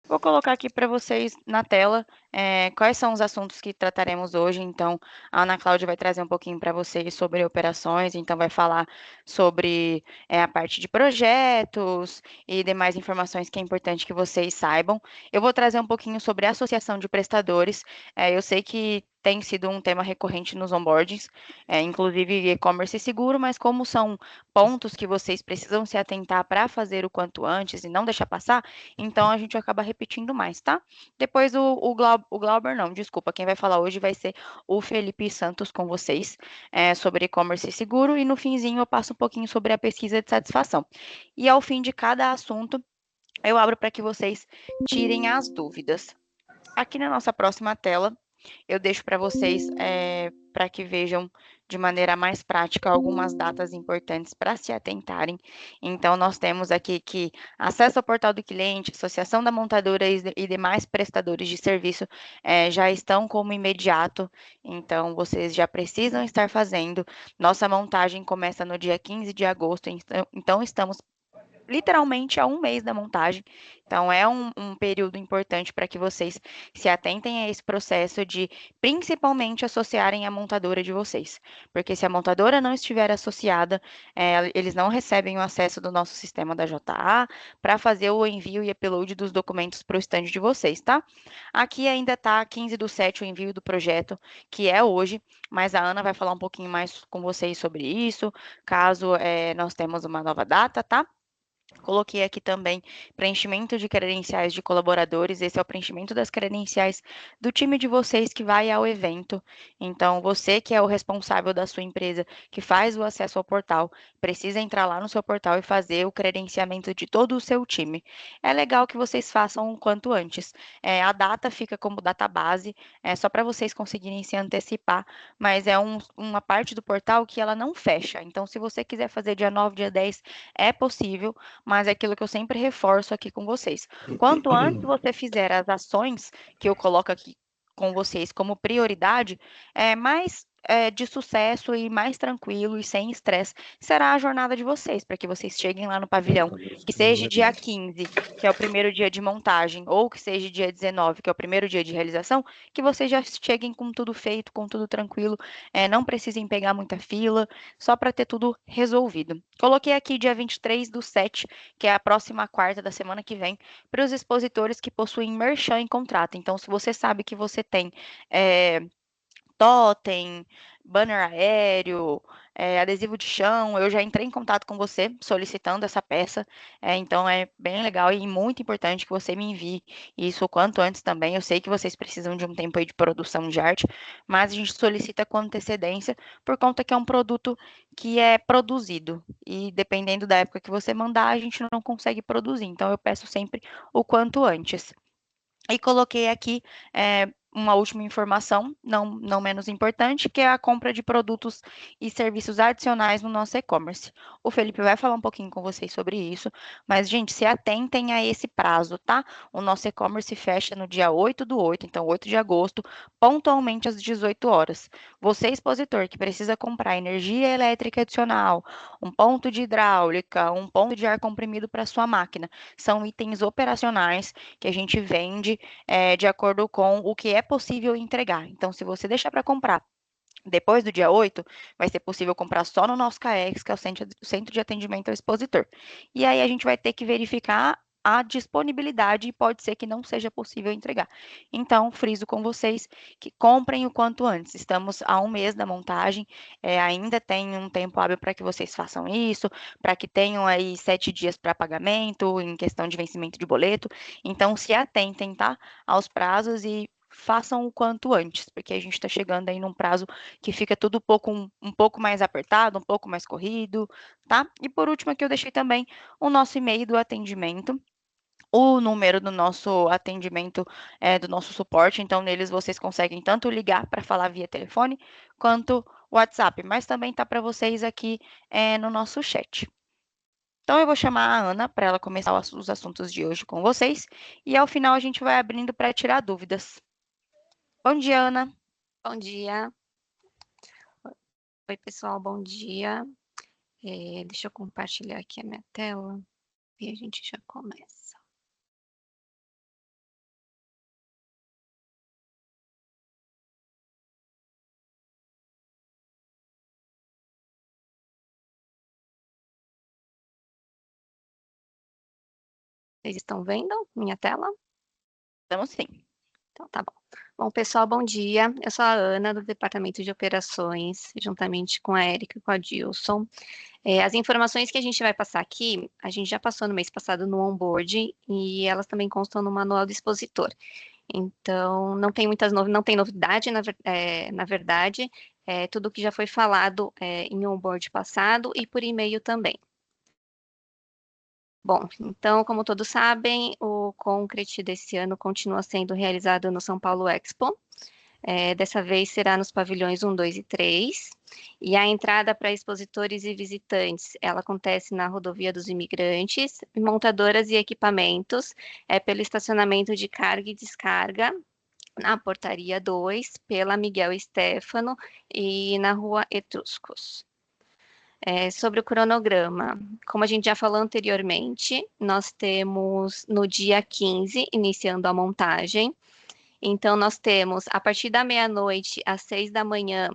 Vou colocar aqui para vocês na tela quais são os assuntos que trataremos hoje. Então, a Ana Cláudia vai trazer um pouquinho para vocês sobre operações, então vai falar sobre a parte de projetos e demais informações que é importante que vocês saibam. Eu vou trazer um pouquinho sobre a associação de prestadores. Eu sei que tem sido um tema recorrente nos onboardings, inclusive e-commerce seguro, mas como são pontos que vocês precisam se atentar para fazer o quanto antes e não deixar passar, então a gente acaba repetindo mais, tá? Depois o Glauber, não, desculpa, quem vai falar hoje vai ser o Felipe Santos com vocês, sobre e-commerce seguro, e no finzinho eu passo um pouquinho sobre a pesquisa de satisfação. E ao fim de cada assunto, eu abro para que vocês tirem as dúvidas. Aqui na nossa próxima tela, eu deixo para vocês, para que vejam de maneira mais prática algumas datas importantes para se atentarem. Então, nós temos aqui que acesso ao portal do cliente, associação da montadora e demais prestadores de serviço já estão como imediato, então vocês já precisam estar fazendo. Nossa montagem começa no dia 15 de agosto, então estamos literalmente a um mês da montagem. Então, é um período importante para que vocês se atentem a esse processo de, principalmente, associarem a montadora de vocês. Porque se a montadora não estiver associada, eles não recebem o acesso do nosso sistema da JA para fazer o envio e upload dos documentos para o stand de vocês, tá? Aqui ainda está 15/7 o envio do projeto, que é hoje, mas a Ana vai falar um pouquinho mais com vocês sobre isso, caso nós temos uma nova data, tá? Coloquei aqui também preenchimento de credenciais de colaboradores. Esse é o preenchimento das credenciais do time de vocês que vai ao evento. Então, você que é o responsável da sua empresa, que faz o acesso ao portal, precisa entrar lá no seu portal e fazer o credenciamento de todo o seu time. É legal que vocês façam o quanto antes. A data fica como data base, só para vocês conseguirem se antecipar, mas é uma parte do portal que ela não fecha. Então, se você quiser fazer dia 9, dia 10, é possível, mas é aquilo que eu sempre reforço aqui com vocês. Quanto antes você fizer as ações que eu coloco aqui com vocês como prioridade, mais de sucesso e mais tranquilo e sem estresse será a jornada de vocês, para que vocês cheguem lá no pavilhão, que seja dia 15, que é o primeiro dia de montagem, ou que seja dia 19, que é o primeiro dia de realização, que vocês já cheguem com tudo feito, com tudo tranquilo, não precisem pegar muita fila, só para ter tudo resolvido. Coloquei aqui dia 23/7, que é a próxima quarta da semana que vem, para os expositores que possuem merchan em contrato. Então, se você sabe que você tem é, totem, banner aéreo, adesivo de chão, eu já entrei em contato com você solicitando essa peça, então é bem legal e muito importante que você me envie isso o quanto antes também. Eu sei que vocês precisam de um tempo aí de produção de arte, mas a gente solicita com antecedência por conta que é um produto que é produzido e dependendo da época que você mandar, a gente não consegue produzir. Então eu peço sempre o quanto antes. E coloquei aqui uma última informação, não menos importante, que é a compra de produtos e serviços adicionais no nosso e-commerce. O Felipe vai falar um pouquinho com vocês sobre isso, mas, gente, se atentem a esse prazo, tá? O nosso e-commerce fecha no dia 8/8, então 8 de agosto, pontualmente às 18 horas. Você, expositor, que precisa comprar energia elétrica adicional, um ponto de hidráulica, um ponto de ar comprimido para sua máquina, são itens operacionais que a gente vende de acordo com o que é possível entregar. Então, se você deixar para comprar depois do dia 8, vai ser possível comprar só no nosso CAEX, que é o Centro de Atendimento ao Expositor. E aí a gente vai ter que verificar a disponibilidade e pode ser que não seja possível entregar. Então, friso com vocês que comprem o quanto antes. Estamos a um mês da montagem, ainda tem um tempo hábil para que vocês façam isso, para que tenham aí 7 dias para pagamento, em questão de vencimento de boleto. Então, se atentem, tá, aos prazos e façam o quanto antes, porque a gente está chegando aí num prazo que fica tudo um pouco mais apertado, um pouco mais corrido, tá? E por último aqui eu deixei também o nosso e-mail do atendimento, o número do nosso atendimento, do nosso suporte, então neles vocês conseguem tanto ligar para falar via telefone, quanto WhatsApp, mas também tá para vocês aqui no nosso chat. Então eu vou chamar a Ana para ela começar os assuntos de hoje com vocês, e ao final a gente vai abrindo para tirar dúvidas. Bom dia, Ana. Bom dia. Oi, pessoal, bom dia. Deixa eu compartilhar aqui a minha tela e a gente já começa. Vocês estão vendo minha tela? Estamos sim. Então, tá bom. Bom, pessoal, bom dia. Eu sou a Ana, do Departamento de Operações, juntamente com a Érica e com a Dilson. As informações que a gente vai passar aqui, a gente já passou no mês passado no onboard e elas também constam no manual do expositor. Então, não tem não tem novidade, na verdade, tudo que já foi falado em onboard passado e por e-mail também. Bom, então, como todos sabem, o Concrete desse ano continua sendo realizado no São Paulo Expo. Dessa vez será nos pavilhões 1, 2 e 3. E a entrada para expositores e visitantes, ela acontece na Rodovia dos Imigrantes, montadoras e equipamentos, pelo estacionamento de carga e descarga, na Portaria 2, pela Miguel Stéfano e na Rua Etruscos. Sobre o cronograma, como a gente já falou anteriormente, nós temos no dia 15, iniciando a montagem. Então, nós temos, a partir da meia-noite às 6 da manhã,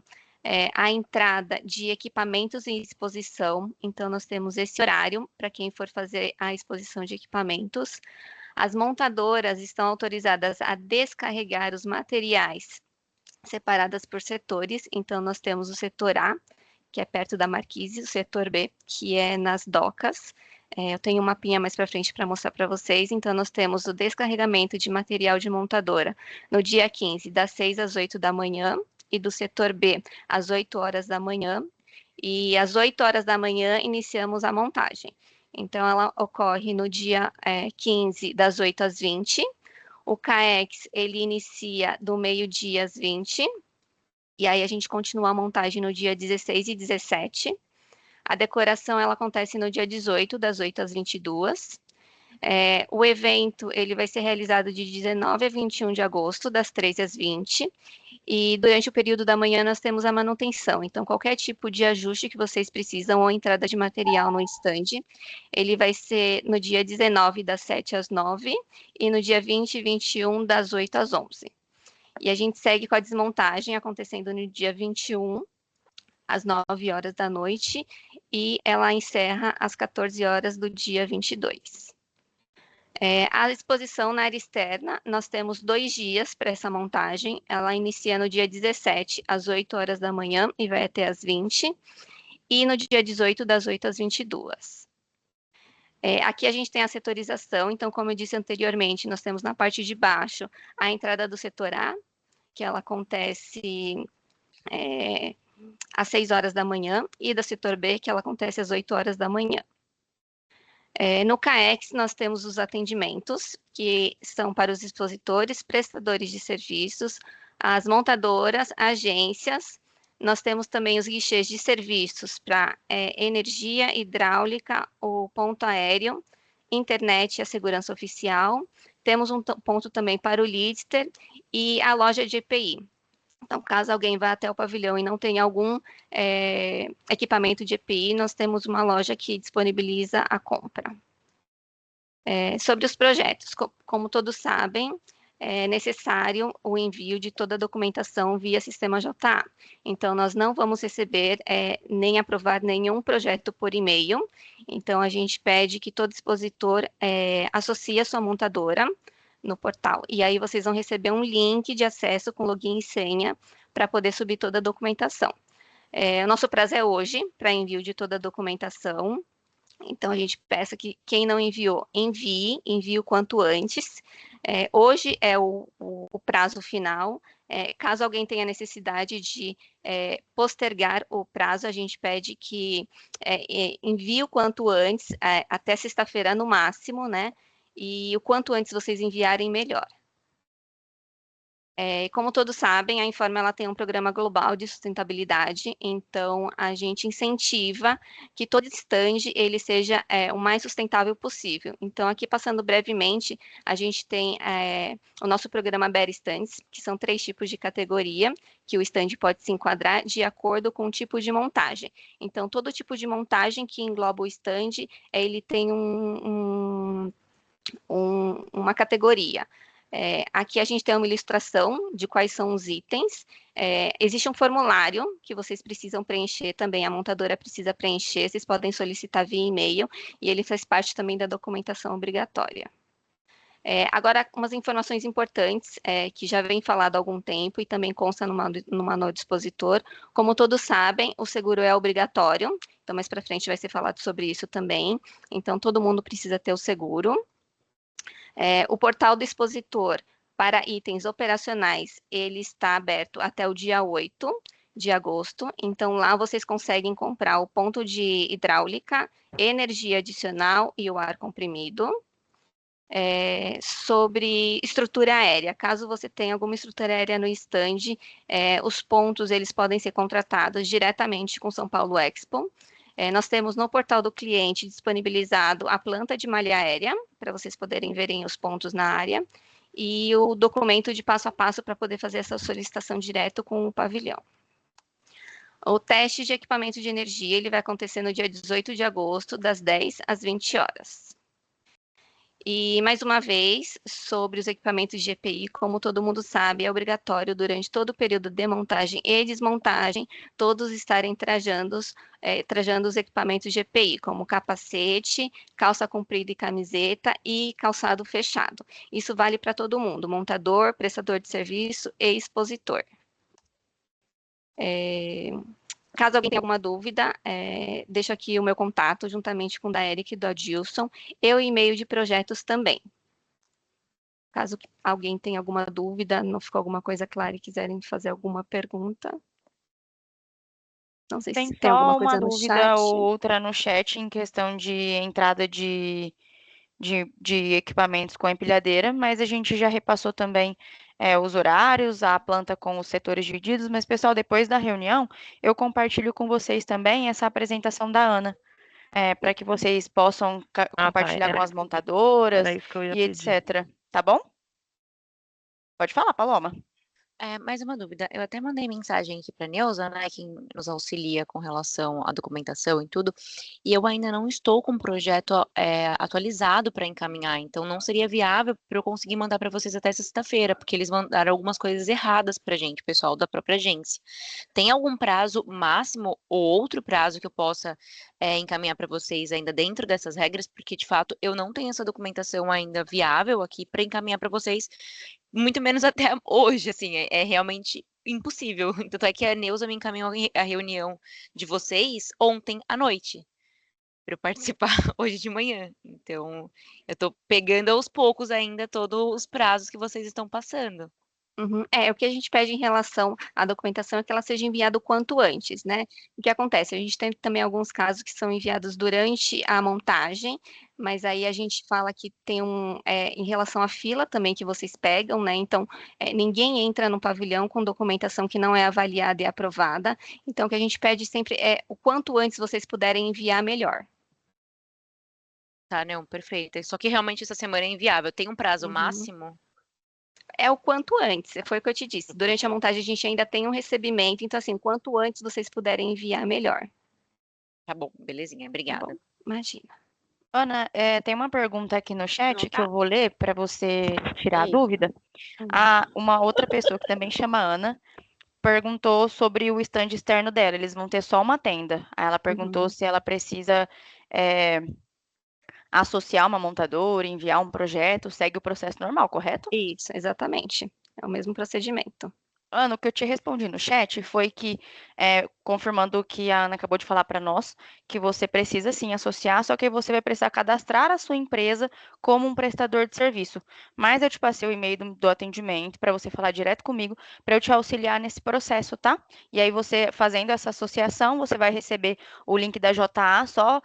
a entrada de equipamentos em exposição. Então, nós temos esse horário para quem for fazer a exposição de equipamentos. As montadoras estão autorizadas a descarregar os materiais separadas por setores. Então, nós temos o setor A, que é perto da Marquise, o setor B, que é nas docas. Eu tenho um mapinha mais para frente para mostrar para vocês. Então, nós temos o descarregamento de material de montadora no dia 15, das 6 às 8 da manhã, e do setor B, às 8 horas da manhã. E às 8 horas da manhã, iniciamos a montagem. Então, ela ocorre no dia 15, das 8 às 20. O CAEX, ele inicia do meio-dia às 20. E aí a gente continua a montagem no dia 16 e 17. A decoração ela acontece no dia 18, das 8 às 22. O evento ele vai ser realizado de 19 a 21 de agosto, das 13 às 20. E durante o período da manhã nós temos a manutenção. Então, qualquer tipo de ajuste que vocês precisam ou entrada de material no stand, ele vai ser no dia 19, das 7 às 9, e no dia 20 e 21, das 8 às 11. E a gente segue com a desmontagem acontecendo no dia 21, às 9 horas da noite, e ela encerra às 14 horas do dia 22. A exposição na área externa, nós temos 2 dias para essa montagem. Ela inicia no dia 17, às 8 horas da manhã, e vai até às 20. E no dia 18, das 8 às 22. Aqui a gente tem a setorização. Então, como eu disse anteriormente, nós temos na parte de baixo a entrada do setor A, que ela acontece às 6 horas da manhã, e da setor B, que ela acontece às 8 horas da manhã. No CAEX, nós temos os atendimentos, que são para os expositores, prestadores de serviços, as montadoras, agências. Nós temos também os guichês de serviços para energia, hidráulica, o ponto aéreo, internet e a segurança oficial. Temos um ponto também para o Lidster e a loja de EPI. Então, caso alguém vá até o pavilhão e não tenha algum equipamento de EPI, nós temos uma loja que disponibiliza a compra. Sobre os projetos, como todos sabem, é necessário o envio de toda a documentação via sistema JA. Então, nós não vamos receber nem aprovar nenhum projeto por e-mail. Então, a gente pede que todo expositor associe a sua montadora no portal. E aí vocês vão receber um link de acesso com login e senha para poder subir toda a documentação. O nosso prazo é hoje para envio de toda a documentação. Então, a gente peça que quem não enviou, envie o quanto antes. Hoje é o prazo final. Caso alguém tenha necessidade de postergar o prazo, a gente pede que envie o quanto antes, até sexta-feira no máximo, né? E o quanto antes vocês enviarem, melhor. Como todos sabem, a Informa ela tem um programa global de sustentabilidade, então a gente incentiva que todo stand ele seja o mais sustentável possível. Então, aqui passando brevemente, a gente tem o nosso programa Better Stands, que são 3 tipos de categoria, que o stand pode se enquadrar de acordo com o tipo de montagem. Então, todo tipo de montagem que engloba o stand, ele tem uma categoria. Aqui a gente tem uma ilustração de quais são os itens. Existe um formulário que vocês precisam preencher também, a montadora precisa preencher, vocês podem solicitar via e-mail, e ele faz parte também da documentação obrigatória. Agora, umas informações importantes que já vem falado há algum tempo e também consta no manual do expositor. Como todos sabem, o seguro é obrigatório, então mais para frente vai ser falado sobre isso também. Então, todo mundo precisa ter o seguro. O portal do expositor para itens operacionais, ele está aberto até o dia 8 de agosto. Então, lá vocês conseguem comprar o ponto de hidráulica, energia adicional e o ar comprimido. Sobre estrutura aérea. Caso você tenha alguma estrutura aérea no stand, os pontos eles podem ser contratados diretamente com São Paulo Expo. Nós temos no portal do cliente disponibilizado a planta de malha aérea, para vocês poderem verem os pontos na área, e o documento de passo a passo para poder fazer essa solicitação direto com o pavilhão. O teste de equipamento de energia ele vai acontecer no dia 18 de agosto, das 10 às 20 horas. E, mais uma vez, sobre os equipamentos de EPI, como todo mundo sabe, é obrigatório, durante todo o período de montagem e desmontagem, todos estarem trajando os equipamentos de EPI, como capacete, calça comprida e camiseta e calçado fechado. Isso vale para todo mundo, montador, prestador de serviço e expositor. Caso alguém tenha alguma dúvida, deixo aqui o meu contato, juntamente com o da Eric e do Adilson, e o e-mail de projetos também. Caso alguém tenha alguma dúvida, não ficou alguma coisa clara e quiserem fazer alguma pergunta. Não sei Tem se tem alguma só uma coisa no dúvida chat. ou outra no chat em questão de entrada de equipamentos com empilhadeira, mas a gente já repassou também os horários, a planta com os setores divididos. Mas, pessoal, depois da reunião, eu compartilho com vocês também essa apresentação da Ana, para que vocês possam compartilhar com as montadoras Era isso que eu ia e pedir. etc. Tá bom? Pode falar, Paloma. Mais uma dúvida. Eu até mandei mensagem aqui para a Neuza, né, que nos auxilia com relação à documentação e tudo, e eu ainda não estou com o projeto atualizado para encaminhar, então não seria viável para eu conseguir mandar para vocês até sexta-feira, porque eles mandaram algumas coisas erradas para a gente, pessoal da própria agência. Tem algum prazo máximo ou outro prazo que eu possa encaminhar para vocês ainda dentro dessas regras? Porque, de fato, eu não tenho essa documentação ainda viável aqui para encaminhar para vocês, muito menos até hoje, assim, é realmente impossível. Tanto é que a Neuza me encaminhou a reunião de vocês ontem à noite, para eu participar hoje de manhã. Então, eu estou pegando aos poucos ainda todos os prazos que vocês estão passando. Uhum. O que a gente pede em relação à documentação é que ela seja enviada o quanto antes, né? O que acontece? A gente tem também alguns casos que são enviados durante a montagem, mas aí a gente fala que tem em relação à fila também que vocês pegam, né? Então, ninguém entra no pavilhão com documentação que não é avaliada e aprovada. Então, o que a gente pede sempre é o quanto antes vocês puderem enviar, melhor. Tá, não, perfeito. Só que realmente essa semana é inviável. Tem um prazo máximo? É o quanto antes, foi o que eu te disse. Durante a montagem a gente ainda tem um recebimento, então assim, quanto antes vocês puderem enviar, melhor. Tá bom, belezinha, obrigada. Tá bom, imagina. Ana, tem uma pergunta aqui no chat que eu vou ler para você tirar a Ei. dúvida. Uma outra pessoa que também chama Ana perguntou sobre o stand externo dela. Eles vão ter só uma tenda. Aí ela perguntou se ela precisa associar uma montadora, enviar um projeto, segue o processo normal, correto? Isso, exatamente. É o mesmo procedimento. Ana, o que eu te respondi no chat foi que, confirmando o que a Ana acabou de falar para nós, que você precisa sim associar, só que você vai precisar cadastrar a sua empresa como um prestador de serviço. Mas eu te passei o e-mail do atendimento para você falar direto comigo, para eu te auxiliar nesse processo, tá? E aí você fazendo essa associação, você vai receber o link da JA, só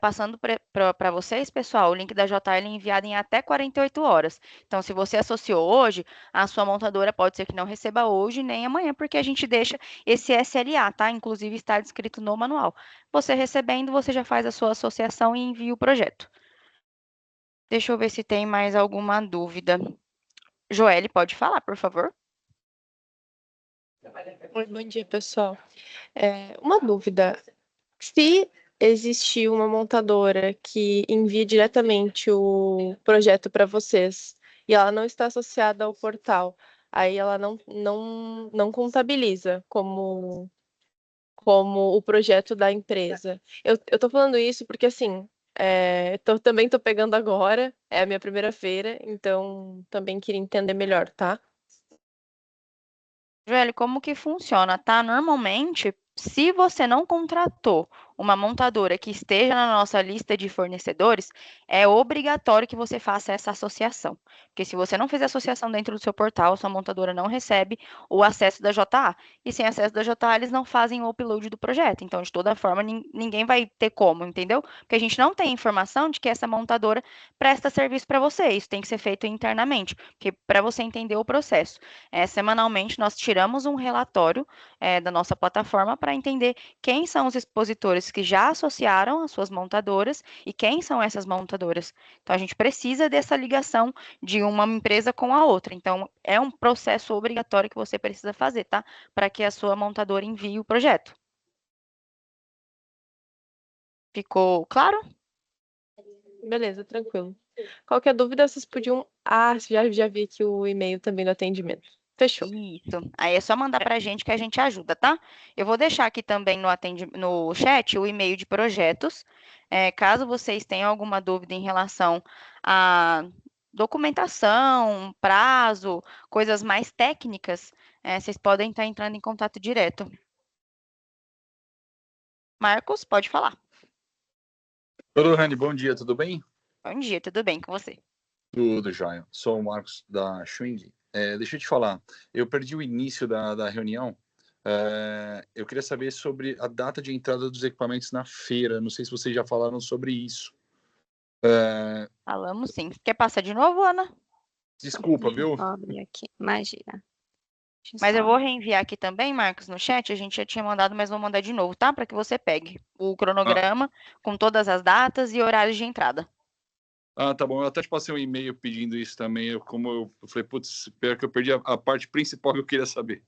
passando para vocês, pessoal, o link da JA ele é enviado em até 48 horas. Então, se você associou hoje, a sua montadora pode ser que não receba hoje nem amanhã, porque a gente deixa esse SLA, tá? Inclusive está descrito no manual. Você recebendo, você já faz a sua associação e envia o projeto. Deixa eu ver se tem mais alguma dúvida. Joelle, pode falar, por favor. Oi, bom dia, pessoal. Uma dúvida. Se existir uma montadora que envie diretamente o projeto para vocês e ela não está associada ao portal. Aí ela não contabiliza como o projeto da empresa. Eu tô falando isso porque, assim, também tô pegando agora, é a minha primeira feira, então também queria entender melhor, tá? Joelho, como que funciona, tá? Normalmente, se você não contratou uma montadora que esteja na nossa lista de fornecedores, é obrigatório que você faça essa associação. Porque se você não fizer associação dentro do seu portal, sua montadora não recebe o acesso da JA. E sem acesso da JA, eles não fazem o upload do projeto. Então, de toda forma, ninguém vai ter como, entendeu? Porque a gente não tem informação de que essa montadora presta serviço para você. Isso tem que ser feito internamente, porque para você entender o processo. Semanalmente, nós tiramos um relatório da nossa plataforma para entender quem são os expositores que já associaram as suas montadoras e quem são essas montadoras. Então, a gente precisa dessa ligação de uma empresa com a outra. Então, é um processo obrigatório que você precisa fazer, tá? Para que a sua montadora envie o projeto. Ficou claro? Beleza, tranquilo. Qualquer dúvida, vocês podiam. Ah, já vi aqui o e-mail também do atendimento. Fechou. Isso. Aí é só mandar para a gente que a gente ajuda, tá? Eu vou deixar aqui também no chat o e-mail de projetos. Caso vocês tenham alguma dúvida em relação à documentação, prazo, coisas mais técnicas, vocês podem estar entrando em contato direto. Marcos, pode falar. Oi, Lohane, bom dia, tudo bem? Bom dia, tudo bem com você? Tudo jóia. Sou o Marcos da Schwing. Deixa eu te falar, eu perdi o início da reunião. Eu queria saber sobre a data de entrada dos equipamentos na feira. Não sei se vocês já falaram sobre isso. Falamos sim. Quer passar de novo, Ana? Desculpa, viu? Abre aqui, imagina. Mas eu vou reenviar aqui também, Marcos, no chat. A gente já tinha mandado, mas vou mandar de novo, tá? Para que você pegue o cronograma com todas as datas e horários de entrada. Tá bom. Eu até te passei um e-mail pedindo isso também. Eu falei, putz, pior que eu perdi a parte principal que eu queria saber.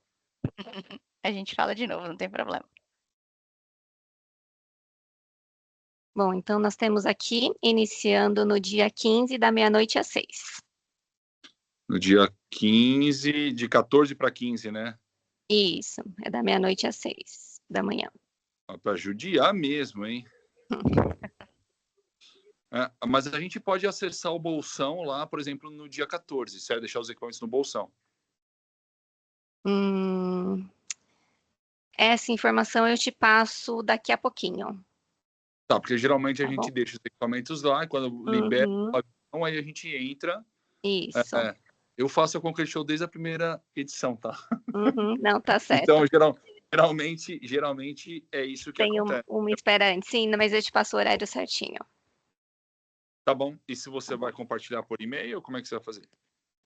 A gente fala de novo, não tem problema. Bom, então nós temos aqui, iniciando no dia 15, da meia-noite às 6. No dia 15, de 14 para 15, né? Isso, é da meia-noite às 6 da manhã. Para judiar mesmo, hein? Mas a gente pode acessar o bolsão lá, por exemplo, no dia 14, certo? Deixar os equipamentos no bolsão. Essa informação eu te passo daqui a pouquinho. Tá, porque geralmente a Tá gente bom? deixa os equipamentos lá, e quando libera o avião, aí a gente entra. Isso. Eu faço a Concrete Show desde a primeira edição, tá? Não, tá certo. Então, geralmente é isso que Tem acontece. uma espera antes, sim, mas eu te passo o horário certinho. Tá bom. E se você vai compartilhar por e-mail, como é que você vai fazer?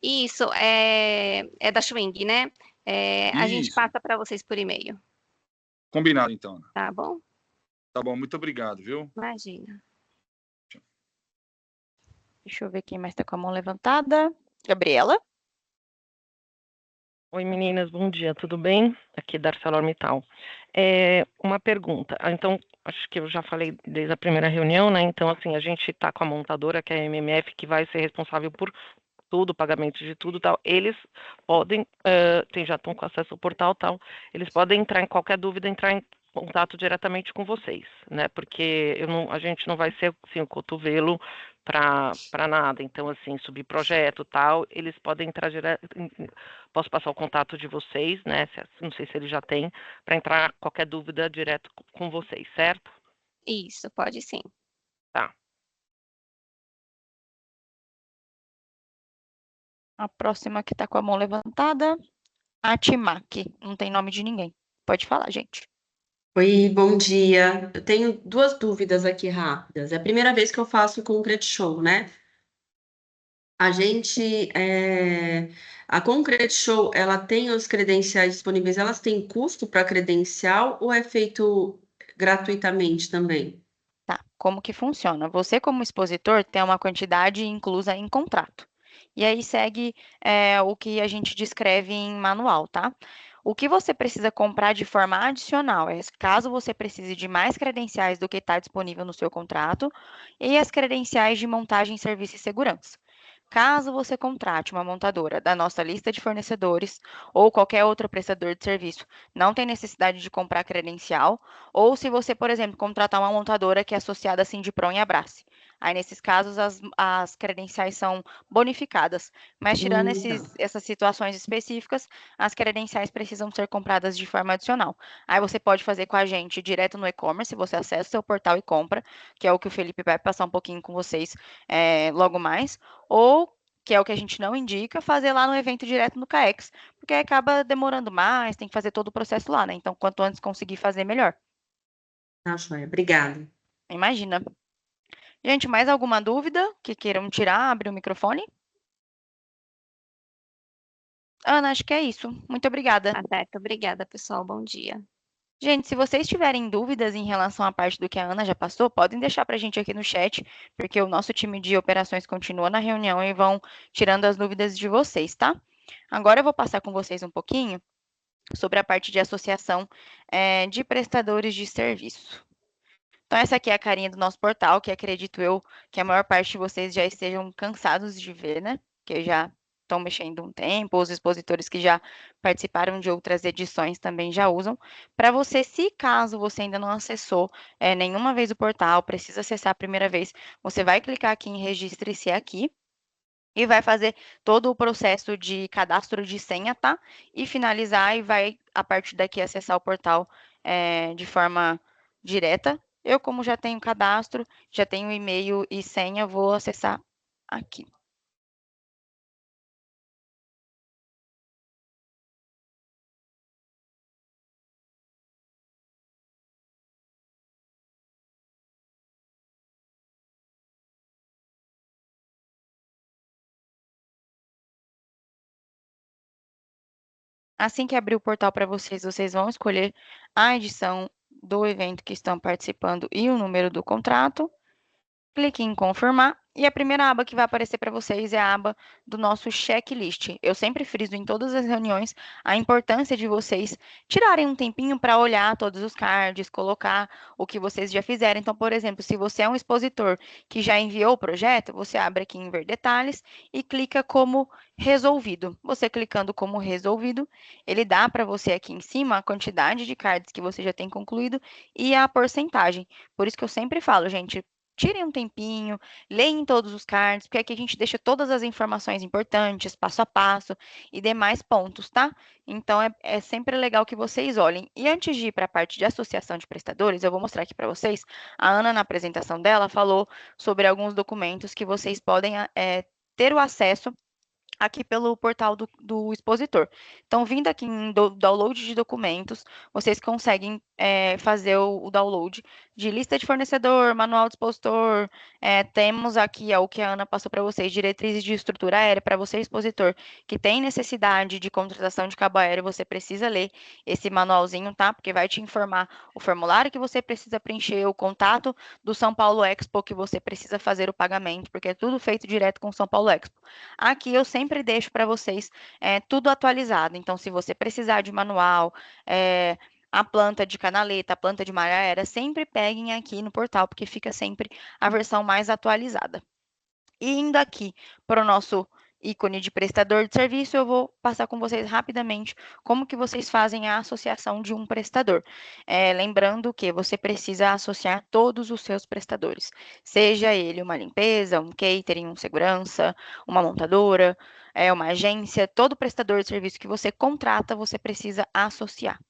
Isso, é da Schwing, né? A gente Isso. passa para vocês por e-mail. Combinado, então, Ana. Tá bom? Tá bom, muito obrigado, viu? Imagina. Deixa eu ver quem mais está com a mão levantada. Gabriela? Oi, meninas, bom dia, tudo bem? Aqui da ArcelorMittal. Uma pergunta. Então, acho que eu já falei desde a primeira reunião, né? Então, assim, a gente está com a montadora, que é a MMF, que vai ser responsável por tudo, pagamento de tudo e tal. Eles podem, já estão com acesso ao portal e tal, eles podem entrar em qualquer dúvida, entrar em contato diretamente com vocês, né? Porque a gente não vai ser assim, o cotovelo para nada. Então, assim, subir projeto tal, eles podem entrar direto. Posso passar o contato de vocês, né? Não sei se eles já têm, para entrar qualquer dúvida direto com vocês, certo? Isso, pode sim. Tá. A próxima que está com a mão levantada, a Timac. Não tem nome de ninguém. Pode falar, gente. Oi, bom dia. Eu tenho duas dúvidas aqui rápidas. É a primeira vez que eu faço o Concrete Show, né? A Concrete Show, ela tem os credenciais disponíveis, elas têm custo para credencial ou é feito gratuitamente também? Tá, como que funciona? Você, como expositor, tem uma quantidade inclusa em contrato. E aí segue o que a gente descreve em manual, tá? O que você precisa comprar de forma adicional é caso você precise de mais credenciais do que está disponível no seu contrato e as credenciais de montagem, serviço e segurança. Caso você contrate uma montadora da nossa lista de fornecedores ou qualquer outro prestador de serviço, não tem necessidade de comprar credencial, ou se você, por exemplo, contratar uma montadora que é associada a Sindipron e Abrace. Aí, nesses casos, as credenciais são bonificadas. Mas, tirando Tá. essas situações específicas, as credenciais precisam ser compradas de forma adicional. Aí, você pode fazer com a gente direto no e-commerce, você acessa o seu portal e compra, que é o que o Felipe vai passar um pouquinho com vocês logo mais, ou, que é o que a gente não indica, fazer lá no evento direto no CAEX, porque acaba demorando mais, tem que fazer todo o processo lá, né? Então, quanto antes conseguir fazer, melhor. Tá, joia. Obrigada. Imagina. Gente, mais alguma dúvida que queiram tirar? Abrir o microfone? Ana, acho que é isso. Muito obrigada. Tá certo, obrigada, pessoal. Bom dia. Gente, se vocês tiverem dúvidas em relação à parte do que a Ana já passou, podem deixar para a gente aqui no chat, porque o nosso time de operações continua na reunião e vão tirando as dúvidas de vocês, tá? Agora eu vou passar com vocês um pouquinho sobre a parte de associação de prestadores de serviço. Então, essa aqui é a carinha do nosso portal, que acredito eu que a maior parte de vocês já estejam cansados de ver, né? Que já estão mexendo um tempo, os expositores que já participaram de outras edições também já usam. Para você, se caso você ainda não acessou nenhuma vez o portal, precisa acessar a primeira vez, você vai clicar aqui em Registre-se aqui e vai fazer todo o processo de cadastro de senha, tá? E finalizar e vai, a partir daqui, acessar o portal de forma direta. Eu, como já tenho cadastro, já tenho e-mail e senha, vou acessar aqui. Assim que abrir o portal para vocês, vocês vão escolher a edição do evento que estão participando e o número do contrato. Clique em confirmar e a primeira aba que vai aparecer para vocês é a aba do nosso checklist. Eu sempre friso em todas as reuniões a importância de vocês tirarem um tempinho para olhar todos os cards, colocar o que vocês já fizeram. Então, por exemplo, se você é um expositor que já enviou o projeto, você abre aqui em ver detalhes e clica como resolvido. Você clicando como resolvido, ele dá para você aqui em cima a quantidade de cards que você já tem concluído e a porcentagem. Por isso que eu sempre falo, gente, tirem um tempinho, leem todos os cards, porque aqui a gente deixa todas as informações importantes, passo a passo e demais pontos, tá? Então, é sempre legal que vocês olhem. E antes de ir para a parte de associação de prestadores, eu vou mostrar aqui para vocês. A Ana, na apresentação dela, falou sobre alguns documentos que vocês podem ter o acesso aqui pelo portal do expositor. Então, vindo aqui em download de documentos, vocês conseguem fazer o download de lista de fornecedor, manual do expositor, temos aqui o que a Ana passou para vocês, diretrizes de estrutura aérea, para você, expositor, que tem necessidade de contratação de cabo aéreo, você precisa ler esse manualzinho, tá? Porque vai te informar o formulário que você precisa preencher, o contato do São Paulo Expo que você precisa fazer o pagamento, porque é tudo feito direto com o São Paulo Expo. Aqui eu sempre deixo para vocês tudo atualizado. Então, se você precisar de manual, a planta de canaleta, a planta de malha aérea, sempre peguem aqui no portal, porque fica sempre a versão mais atualizada. E indo aqui para o nosso ícone de prestador de serviço, eu vou passar com vocês rapidamente como que vocês fazem a associação de um prestador. Lembrando que você precisa associar todos os seus prestadores, seja ele uma limpeza, um catering, um segurança, uma montadora, uma agência, todo prestador de serviço que você contrata, você precisa associar.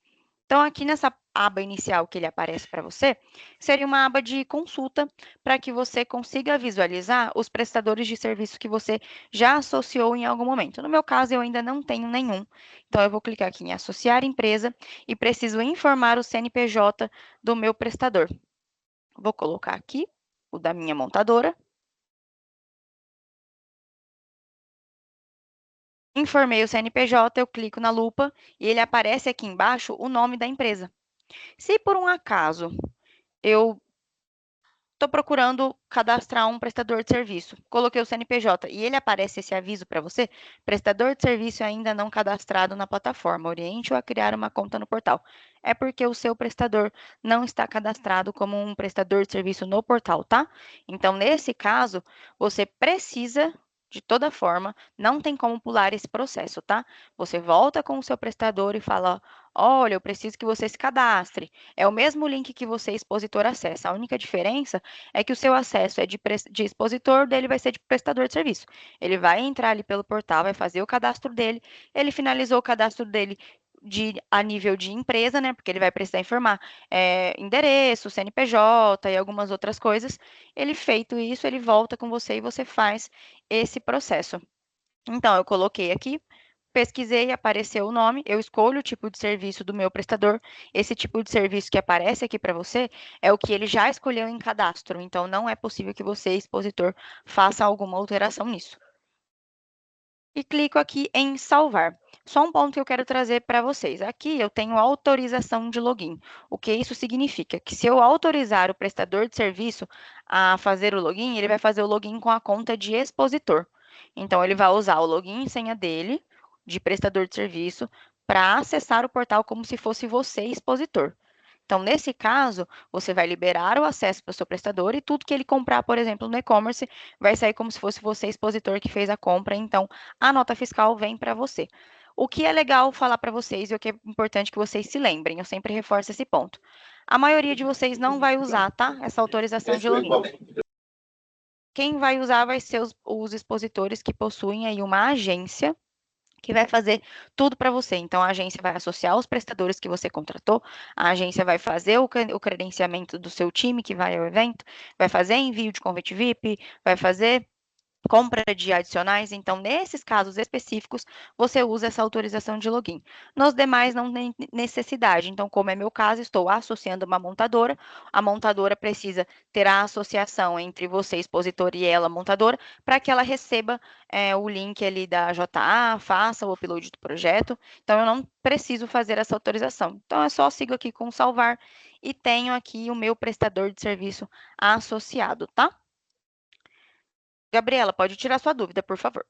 Então, aqui nessa aba inicial que ele aparece para você, seria uma aba de consulta para que você consiga visualizar os prestadores de serviço que você já associou em algum momento. No meu caso, eu ainda não tenho nenhum. Então, eu vou clicar aqui em associar empresa e preciso informar o CNPJ do meu prestador. Vou colocar aqui o da minha montadora. Informei o CNPJ, eu clico na lupa e ele aparece aqui embaixo o nome da empresa. Se por um acaso eu estou procurando cadastrar um prestador de serviço, coloquei o CNPJ e ele aparece esse aviso para você, prestador de serviço ainda não cadastrado na plataforma, oriente-o a criar uma conta no portal. É porque o seu prestador não está cadastrado como um prestador de serviço no portal, tá? Então, nesse caso, você precisa De toda forma, não tem como pular esse processo, tá? Você volta com o seu prestador e fala: olha, eu preciso que você se cadastre. É o mesmo link que você, expositor, acessa. A única diferença é que o seu acesso é de expositor, dele vai ser de prestador de serviço. Ele vai entrar ali pelo portal, vai fazer o cadastro dele. Ele finalizou o cadastro dele a nível de empresa, né? Porque ele vai precisar informar endereço, CNPJ e algumas outras coisas. Ele feito isso, ele volta com você e você faz esse processo. Então, eu coloquei aqui, pesquisei, apareceu o nome, eu escolho o tipo de serviço do meu prestador. Esse tipo de serviço que aparece aqui para você é o que ele já escolheu em cadastro. Então, não é possível que você, expositor, faça alguma alteração nisso. E clico aqui em salvar. Só um ponto que eu quero trazer para vocês. Aqui eu tenho autorização de login. O que isso significa? Que se eu autorizar o prestador de serviço a fazer o login, ele vai fazer o login com a conta de expositor. Então, ele vai usar o login e senha dele, de prestador de serviço, para acessar o portal como se fosse você, expositor. Então, nesse caso, você vai liberar o acesso para o seu prestador e tudo que ele comprar, por exemplo, no e-commerce, vai sair como se fosse você, expositor, que fez a compra. Então, a nota fiscal vem para você. O que é legal falar para vocês e o que é importante que vocês se lembrem, eu sempre reforço esse ponto. A maioria de vocês não vai usar, tá? Essa autorização de login. Quem vai usar vai ser os expositores que possuem aí uma agência que vai fazer tudo para você. Então, a agência vai associar os prestadores que você contratou, a agência vai fazer o credenciamento do seu time que vai ao evento, vai fazer envio de convite VIP, vai fazer compra de adicionais. Então, nesses casos específicos, você usa essa autorização de login. Nos demais, não tem necessidade. Então, como é meu caso, estou associando uma montadora. A montadora precisa ter a associação entre você, expositor, e ela, montadora, para que ela receba o link ali da JA, faça o upload do projeto. Então, eu não preciso fazer essa autorização. Então, eu só sigo aqui com salvar e tenho aqui o meu prestador de serviço associado, tá? Gabriela, pode tirar sua dúvida, por favor.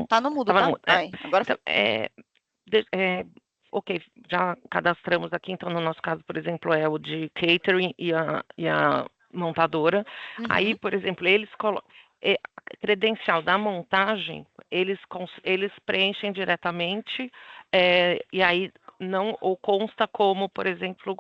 Tá no mudo, tá? Ai, agora foi. Ok, já cadastramos aqui, então no nosso caso, por exemplo, é o de catering e a montadora. Aí, por exemplo, eles colocam credencial da montagem, eles preenchem diretamente, e aí não, ou consta como, por exemplo,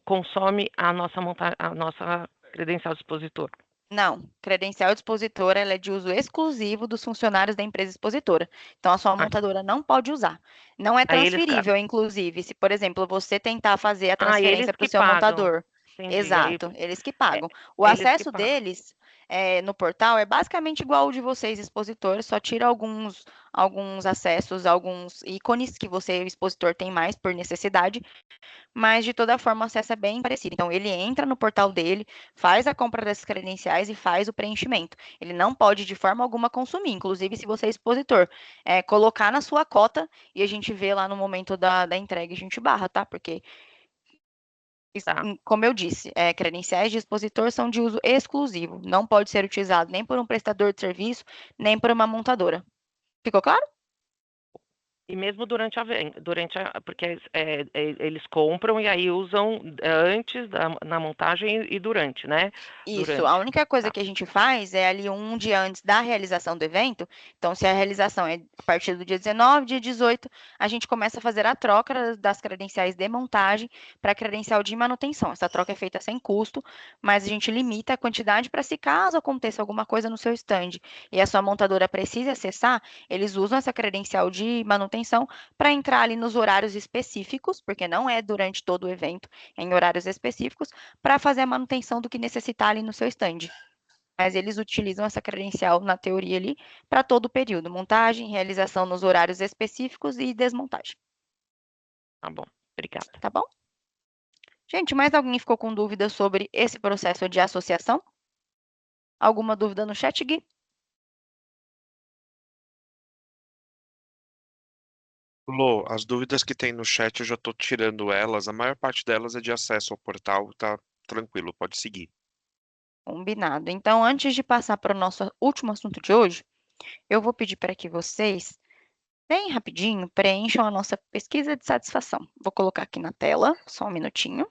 consome a nossa credencial de expositor. Não, credencial de expositora ela é de uso exclusivo dos funcionários da empresa expositora. Então, a sua montadora não pode usar. Não é transferível, inclusive, se, por exemplo, você tentar fazer a transferência para o seu montador. Entendi. Exato, eles que pagam. O acesso deles no portal é basicamente igual ao de vocês, expositores, só tira alguns acessos, alguns ícones que você, expositor, tem mais por necessidade, mas de toda forma o acesso é bem parecido. Então, ele entra no portal dele, faz a compra dessas credenciais e faz o preenchimento. Ele não pode, de forma alguma, consumir. Inclusive, se você é expositor, colocar na sua cota e a gente vê lá no momento da entrega, a gente barra, tá? Porque, como eu disse, credenciais de expositor são de uso exclusivo. Não pode ser utilizado nem por um prestador de serviço, nem por uma montadora. Ficou claro? E mesmo durante porque eles compram e aí usam antes na montagem e durante, né? Isso, a única coisa que a gente faz é ali um dia antes da realização do evento. Então, se a realização é a partir do dia 19, dia 18, a gente começa a fazer a troca das credenciais de montagem para credencial de manutenção. Essa troca é feita sem custo, mas a gente limita a quantidade para, se caso aconteça alguma coisa no seu stand e a sua montadora precise acessar, eles usam essa credencial de manutenção para entrar ali nos horários específicos, porque não é durante todo o evento, é em horários específicos, para fazer a manutenção do que necessitar ali no seu stand. Mas eles utilizam essa credencial, na teoria ali, para todo o período. Montagem, realização nos horários específicos e desmontagem. Tá bom, obrigada. Tá bom? Gente, mais alguém ficou com dúvida sobre esse processo de associação? Alguma dúvida no chat, Gui? Lô, as dúvidas que tem no chat eu já estou tirando elas. A maior parte delas é de acesso ao portal, tá tranquilo, pode seguir. Combinado. Então, antes de passar para o nosso último assunto de hoje, eu vou pedir para que vocês, bem rapidinho, preencham a nossa pesquisa de satisfação. Vou colocar aqui na tela, só um minutinho.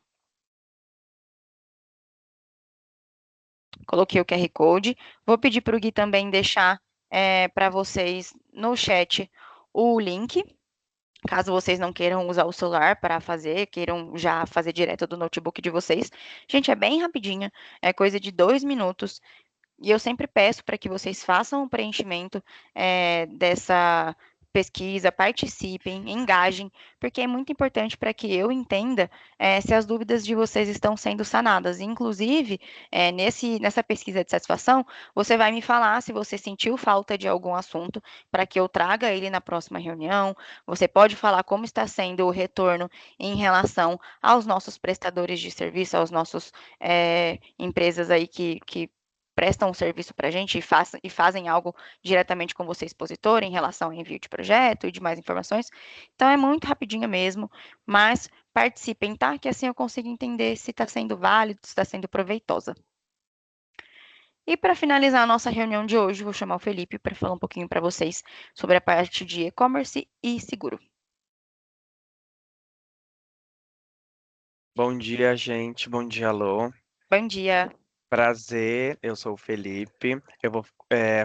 Coloquei o QR Code. Vou pedir para o Gui também deixar para vocês no chat o link, caso vocês não queiram usar o celular para fazer, queiram já fazer direto do notebook de vocês. Gente, é bem rapidinho, é coisa de 2 minutos. E eu sempre peço para que vocês façam o preenchimento dessa pesquisa, participem, engajem, porque é muito importante para que eu entenda se as dúvidas de vocês estão sendo sanadas. Inclusive, nessa pesquisa de satisfação, você vai me falar se você sentiu falta de algum assunto para que eu traga ele na próxima reunião. Você pode falar como está sendo o retorno em relação aos nossos prestadores de serviço, aos nossos empresas aí que prestam um serviço para a gente e fazem algo diretamente com você, expositor, em relação ao envio de projeto e de mais informações. Então, é muito rapidinho mesmo, mas participem, tá? Que assim eu consigo entender se está sendo válido, se está sendo proveitosa. E para finalizar a nossa reunião de hoje, vou chamar o Felipe para falar um pouquinho para vocês sobre a parte de e-commerce e seguro. Bom dia, gente. Bom dia, Lô. Bom dia. Prazer, eu sou o Felipe. Eu vou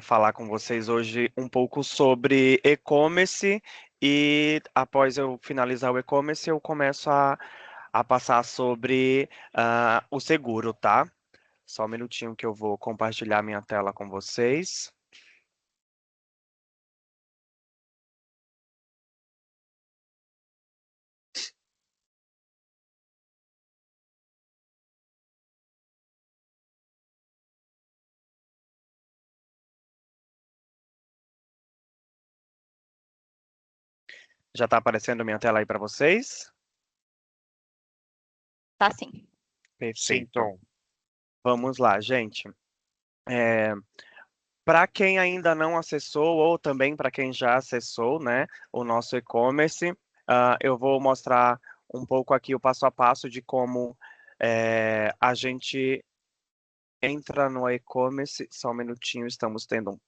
falar com vocês hoje um pouco sobre e-commerce e após eu finalizar o e-commerce, eu começo a passar sobre o seguro, tá? Só um minutinho que eu vou compartilhar minha tela com vocês. Já está aparecendo minha tela aí para vocês? Tá sim. Perfeito. Sim, vamos lá, gente. Para quem ainda não acessou, ou também para quem já acessou, né, o nosso e-commerce, eu vou mostrar um pouco aqui o passo a passo de como a gente entra no e-commerce. Só um minutinho, estamos tendo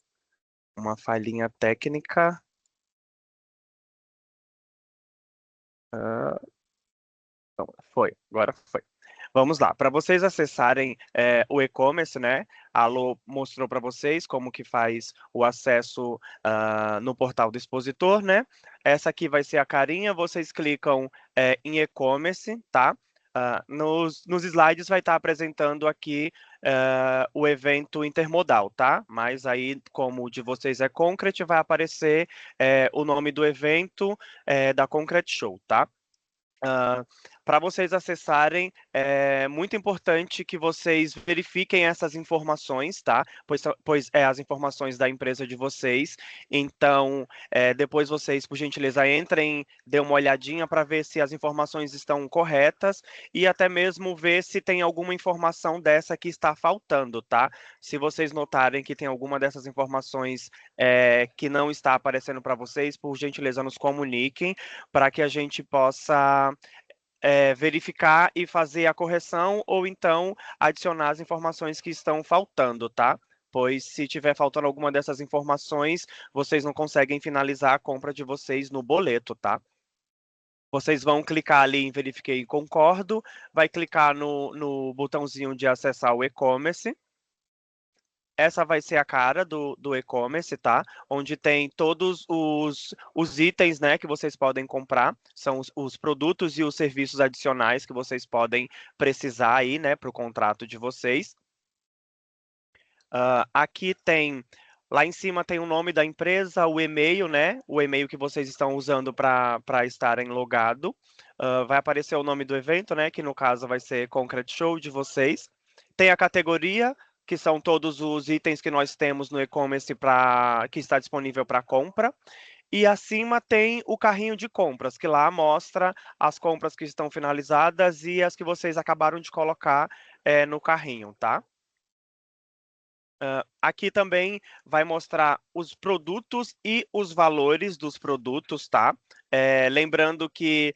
uma falhinha técnica. Agora foi. Vamos lá, para vocês acessarem o e-commerce, né? A Lô mostrou para vocês como que faz o acesso no portal do expositor, né? Essa aqui vai ser a carinha, vocês clicam em e-commerce, tá? Nos slides vai estar apresentando aqui o evento intermodal, tá? Mas aí, como o de vocês é Concrete, vai aparecer o nome do evento da Concrete Show, tá? Para vocês acessarem, é muito importante que vocês verifiquem essas informações, tá? Pois é as informações da empresa de vocês. Então, depois vocês, por gentileza, entrem, dê uma olhadinha para ver se as informações estão corretas e até mesmo ver se tem alguma informação dessa que está faltando, tá? Se vocês notarem que tem alguma dessas informações que não está aparecendo para vocês, por gentileza, nos comuniquem para que a gente possa verificar e fazer a correção ou então adicionar as informações que estão faltando, tá? Pois se tiver faltando alguma dessas informações, vocês não conseguem finalizar a compra de vocês no boleto, tá? Vocês vão clicar ali em verifiquei e concordo, vai clicar no botãozinho de acessar o e-commerce. Essa vai ser a cara do e-commerce, tá? Onde tem todos os itens, né, que vocês podem comprar. São os produtos e os serviços adicionais que vocês podem precisar aí, né, para o contrato de vocês. Aqui tem, lá em cima tem o nome da empresa, o e-mail, né? O e-mail que vocês estão usando para estarem logado. Vai aparecer o nome do evento, né? Que no caso vai ser Concrete Show de vocês. Tem a categoria, que são todos os itens que nós temos no e-commerce que está disponível para compra. E acima tem o carrinho de compras, que lá mostra as compras que estão finalizadas e as que vocês acabaram de colocar no carrinho, tá? Aqui também vai mostrar os produtos e os valores dos produtos, tá? Lembrando que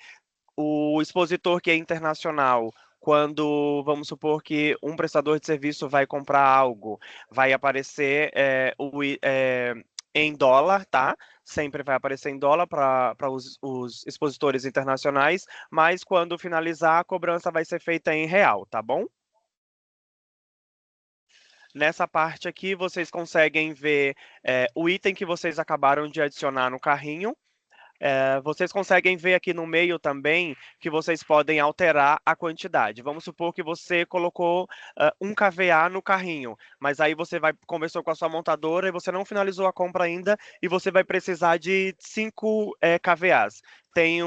o expositor que é internacional, quando vamos supor que um prestador de serviço vai comprar algo, vai aparecer em dólar, tá? Sempre vai aparecer em dólar para os expositores internacionais, mas quando finalizar, a cobrança vai ser feita em real, tá bom? Nessa parte aqui, vocês conseguem ver o item que vocês acabaram de adicionar no carrinho. Vocês conseguem ver aqui no meio também que vocês podem alterar a quantidade. Vamos supor que você colocou 1 kVA no carrinho, mas aí você conversou com a sua montadora e você não finalizou a compra ainda e você vai precisar de 5 kVAs. Tem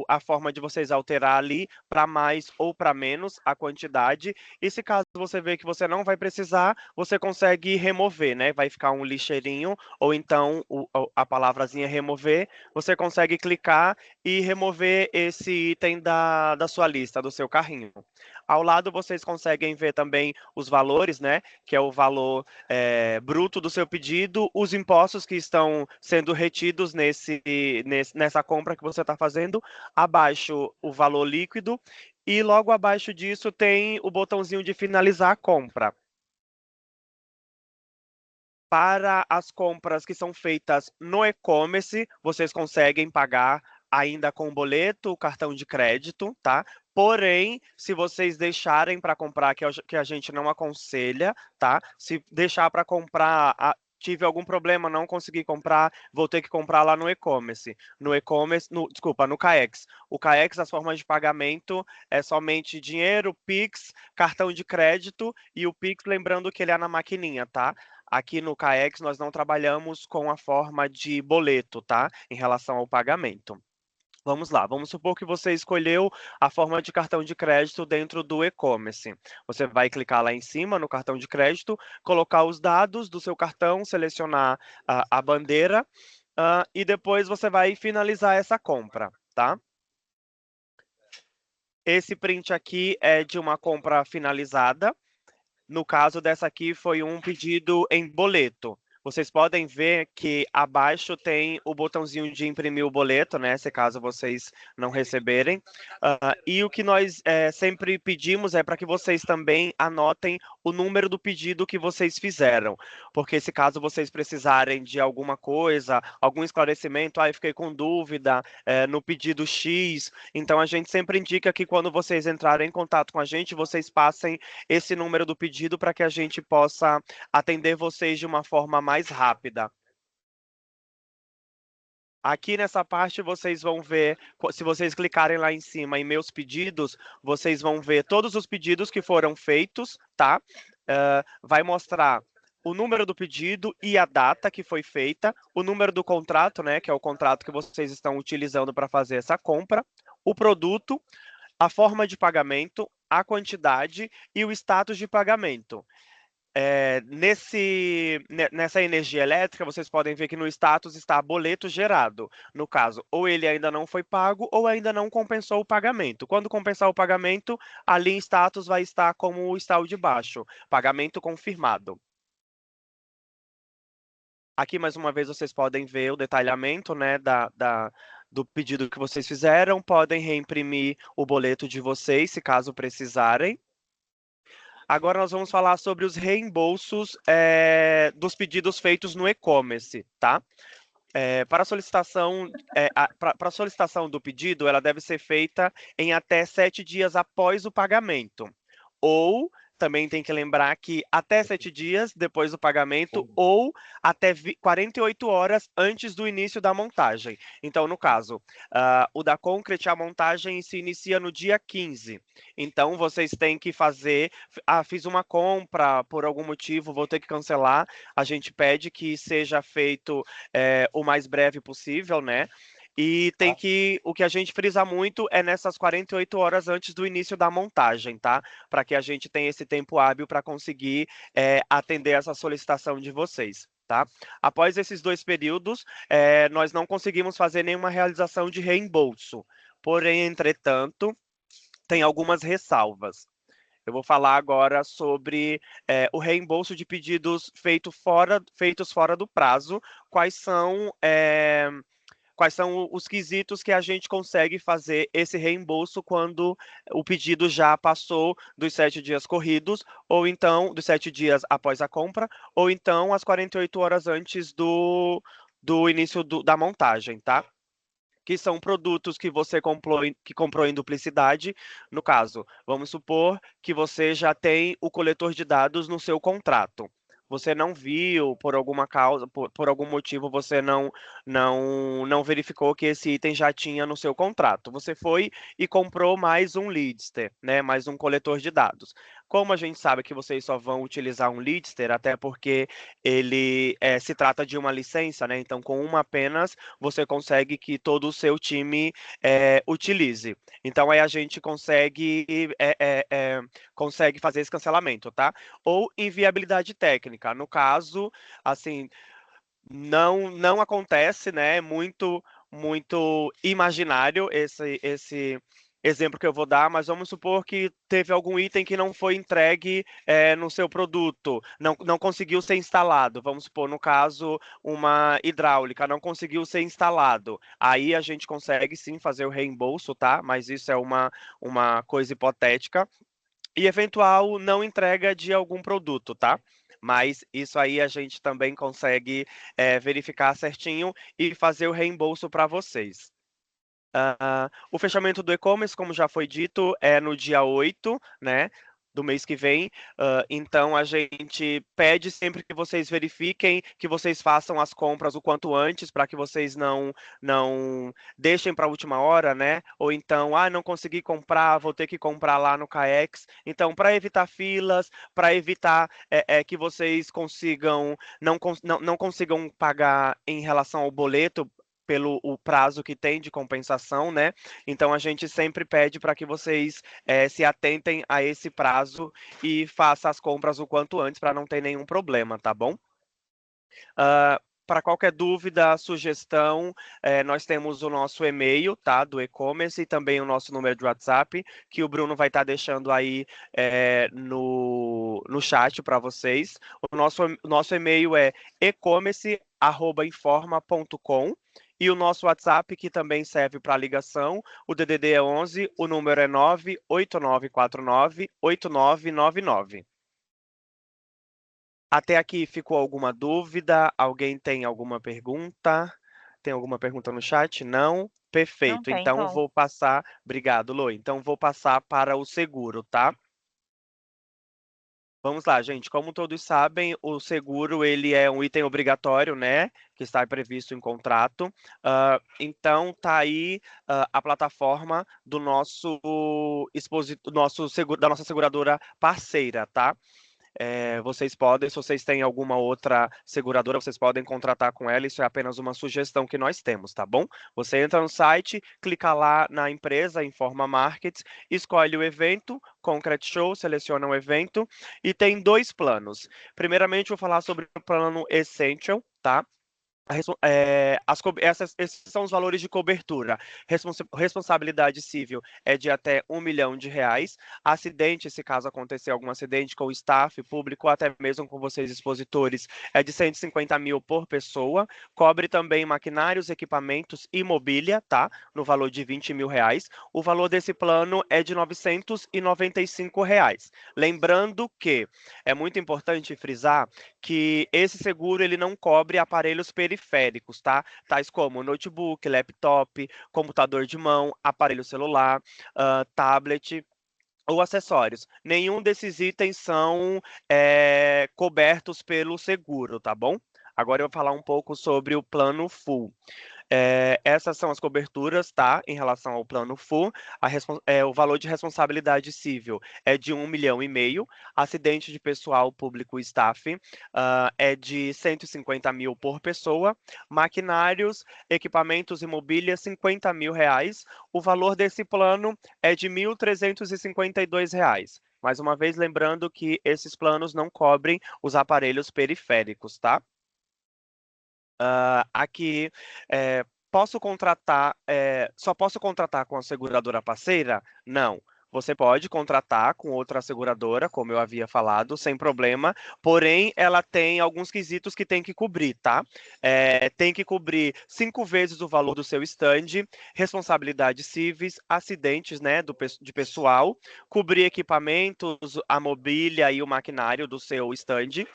a forma de vocês alterar ali para mais ou para menos a quantidade. E se caso você vê que você não vai precisar, você consegue remover, né? Vai ficar um lixeirinho, ou então a palavrazinha remover, você consegue clicar e remover esse item da sua lista, do seu carrinho. Ao lado vocês conseguem ver também os valores, né? Que é o valor bruto do seu pedido, os impostos que estão sendo retidos nessa compra que você está fazendo, abaixo o valor líquido, e logo abaixo disso tem o botãozinho de finalizar a compra. Para as compras que são feitas no e-commerce, vocês conseguem pagar ainda com boleto, cartão de crédito, tá? Porém, se vocês deixarem para comprar, que a gente não aconselha, tá? Se deixar para comprar, tive algum problema, não consegui comprar, vou ter que comprar lá no e-commerce. Desculpa, no CAEX. O CAEX, as formas de pagamento é somente dinheiro, Pix, cartão de crédito, e o Pix, lembrando que ele é na maquininha, tá? Aqui no CAEX nós não trabalhamos com a forma de boleto, tá? Em relação ao pagamento. Vamos lá, vamos supor que você escolheu a forma de cartão de crédito dentro do e-commerce. Você vai clicar lá em cima no cartão de crédito, colocar os dados do seu cartão, selecionar a bandeira e depois você vai finalizar essa compra, tá? Esse print aqui é de uma compra finalizada. No caso dessa aqui, foi um pedido em boleto. Vocês podem ver que abaixo tem o botãozinho de imprimir o boleto, né? Se caso vocês não receberem. E o que nós sempre pedimos é para que vocês também anotem o número do pedido que vocês fizeram. Porque se caso vocês precisarem de alguma coisa, algum esclarecimento, eu fiquei com dúvida no pedido X, então a gente sempre indica que quando vocês entrarem em contato com a gente, vocês passem esse número do pedido para que a gente possa atender vocês de uma forma mais rápida. Aqui nessa parte vocês vão ver, se vocês clicarem lá em cima em meus pedidos, vocês vão ver todos os pedidos que foram feitos, tá? Vai mostrar o número do pedido e a data que foi feita, o número do contrato, né, que é o contrato que vocês estão utilizando para fazer essa compra, o produto, a forma de pagamento, a quantidade e o status de pagamento. Nessa energia elétrica, vocês podem ver que no status está boleto gerado. No caso, ou ele ainda não foi pago ou ainda não compensou o pagamento. Quando compensar o pagamento, ali em status vai estar como está o de baixo, pagamento confirmado. Aqui, mais uma vez, vocês podem ver o detalhamento, né, do pedido que vocês fizeram. Podem reimprimir o boleto de vocês, se caso precisarem. Agora nós vamos falar sobre os reembolsos dos pedidos feitos no e-commerce, tá? Para a solicitação do pedido, ela deve ser feita em até 7 dias após o pagamento. Ou, também tem que lembrar que até 7 dias depois do pagamento ou até 48 horas antes do início da montagem. Então, no caso, o da Concrete, a montagem se inicia no dia 15. Então, vocês têm que fazer... fiz uma compra, por algum motivo, vou ter que cancelar. A gente pede que seja feito o mais breve possível, né? E o que a gente frisa muito é nessas 48 horas antes do início da montagem, tá? Para que a gente tenha esse tempo hábil para conseguir atender essa solicitação de vocês, tá? Após esses 2 períodos, nós não conseguimos fazer nenhuma realização de reembolso. Porém, entretanto, tem algumas ressalvas. Eu vou falar agora sobre o reembolso de pedidos feitos fora do prazo. Quais são os quesitos que a gente consegue fazer esse reembolso quando o pedido já passou dos 7 dias corridos, ou então dos 7 dias após a compra, ou então as 48 horas antes do início da montagem, tá? que são produtos que você comprou em duplicidade. No caso, vamos supor que você já tem o coletor de dados no seu contrato. Você não viu, por alguma causa, por algum motivo, você não verificou que esse item já tinha no seu contrato. Você foi e comprou mais um Leadster, né? Mais um coletor de dados. Como a gente sabe que vocês só vão utilizar um Leadster, até porque ele se trata de uma licença, né? Então, com uma apenas, você consegue que todo o seu time utilize. Então, aí a gente consegue fazer esse cancelamento, tá? Ou inviabilidade técnica. No caso, assim, não acontece, né? Muito imaginário esse exemplo que eu vou dar, mas vamos supor que teve algum item que não foi entregue no seu produto, não conseguiu ser instalado. Vamos supor, no caso, uma hidráulica não conseguiu ser instalado. Aí a gente consegue sim fazer o reembolso, tá? Mas isso é uma coisa hipotética. E eventual não entrega de algum produto, tá? Mas isso aí a gente também consegue verificar certinho e fazer o reembolso para vocês. O fechamento do e-commerce, como já foi dito, é no dia 8, né? Do mês que vem. Então, a gente pede sempre que vocês verifiquem, que vocês façam as compras o quanto antes, para que vocês não deixem para a última hora, né? Ou então, não consegui comprar, vou ter que comprar lá no CAEX. Então, para evitar filas, para evitar que vocês não consigam pagar em relação ao boleto, pelo o prazo que tem de compensação, né? Então a gente sempre pede para que vocês se atentem a esse prazo e façam as compras o quanto antes para não ter nenhum problema, tá bom? Para qualquer dúvida, sugestão, nós temos o nosso e-mail, tá, do e-commerce e também o nosso número de WhatsApp, que o Bruno vai estar deixando aí no chat para vocês. O nosso e-mail é ecommerce@informa.com. E o nosso WhatsApp, que também serve para ligação, o DDD é 11, o número é 98949-8999. Até aqui ficou alguma dúvida? Alguém tem alguma pergunta? Tem alguma pergunta no chat? Não? Perfeito. Não tem, Então, então. vou passar... Obrigado, Lô. Então, vou passar para o seguro, tá? Vamos lá, gente. Como todos sabem, o seguro ele é um item obrigatório, né? Que está previsto em contrato. Então, tá aí a plataforma do nosso da nossa seguradora parceira, tá? Vocês podem, se vocês têm alguma outra seguradora, vocês podem contratar com ela, isso é apenas uma sugestão que nós temos, tá bom? Você entra no site, clica lá na empresa, Informa Markets, escolhe o evento, Concrete Show, seleciona o evento, e tem 2 planos. Primeiramente, eu vou falar sobre o plano Essential, tá? Esses são os valores de cobertura. Responsabilidade civil é de até R$ 1 milhão. Acidente, se caso acontecer algum acidente com o staff, público, ou até mesmo com vocês expositores, é de 150 mil por pessoa. Cobre também maquinários, equipamentos e mobília, tá? No valor de R$ 20 mil. O valor desse plano é de R$ 995. Lembrando que é muito importante frisar que esse seguro ele não cobre aparelhos periféricos, tá? Tais como notebook, laptop, computador de mão, aparelho celular, tablet ou acessórios. Nenhum desses itens são cobertos pelo seguro, tá bom? Agora eu vou falar um pouco sobre o plano full. Essas são as coberturas, tá? Em relação ao plano full, o valor de responsabilidade civil é de R$ 1,5 milhão, acidente de pessoal público e staff é de 150 mil por pessoa, maquinários, equipamentos e mobília, R$ 50 mil. O valor desse plano é de R$ 1.352. Mais uma vez, lembrando que esses planos não cobrem os aparelhos periféricos, tá? Aqui, só posso contratar com a seguradora parceira? Não. Você pode contratar com outra seguradora, como eu havia falado, sem problema, porém, ela tem alguns quesitos que tem que cobrir, tá? Tem que cobrir 5 vezes o valor do seu stand, responsabilidades cíveis, acidentes, né, de pessoal, cobrir equipamentos, a mobília e o maquinário do seu stand,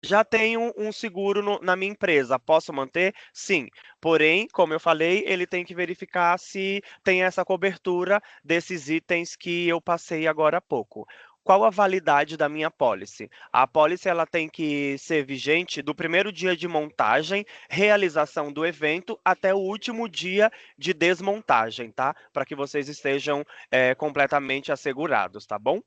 Já tenho um seguro na minha empresa, posso manter? Sim. Porém, como eu falei, ele tem que verificar se tem essa cobertura desses itens que eu passei agora há pouco. Qual a validade da minha apólice? A apólice ela tem que ser vigente do primeiro dia de montagem, realização do evento, até o último dia de desmontagem, tá? Para que vocês estejam completamente assegurados, tá bom?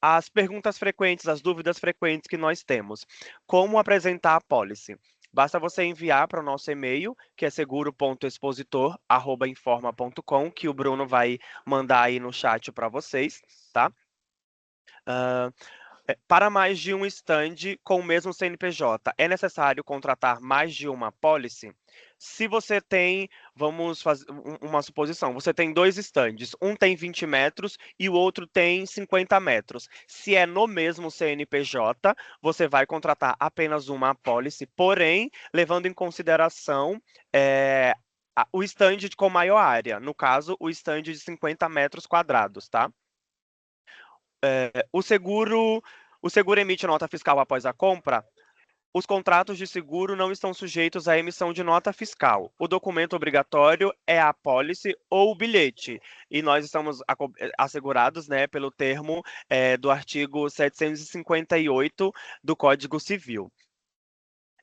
As perguntas frequentes, as dúvidas frequentes que nós temos. Como apresentar a pólice? Basta você enviar para o nosso e-mail, que é seguro.expositor@informa.com, que o Bruno vai mandar aí no chat para vocês, tá? Para mais de um stand com o mesmo CNPJ, é necessário contratar mais de uma pólice? Se você tem, vamos fazer uma suposição, você tem 2 stands, um tem 20 metros e o outro tem 50 metros. Se é no mesmo CNPJ, você vai contratar apenas uma apólice, porém, levando em consideração o stand com maior área, no caso, o stand de 50 metros quadrados, tá? O seguro emite nota fiscal após a compra? Os contratos de seguro não estão sujeitos à emissão de nota fiscal. O documento obrigatório é a apólice ou o bilhete. E nós estamos assegurados, né, pelo termo do artigo 758 do Código Civil.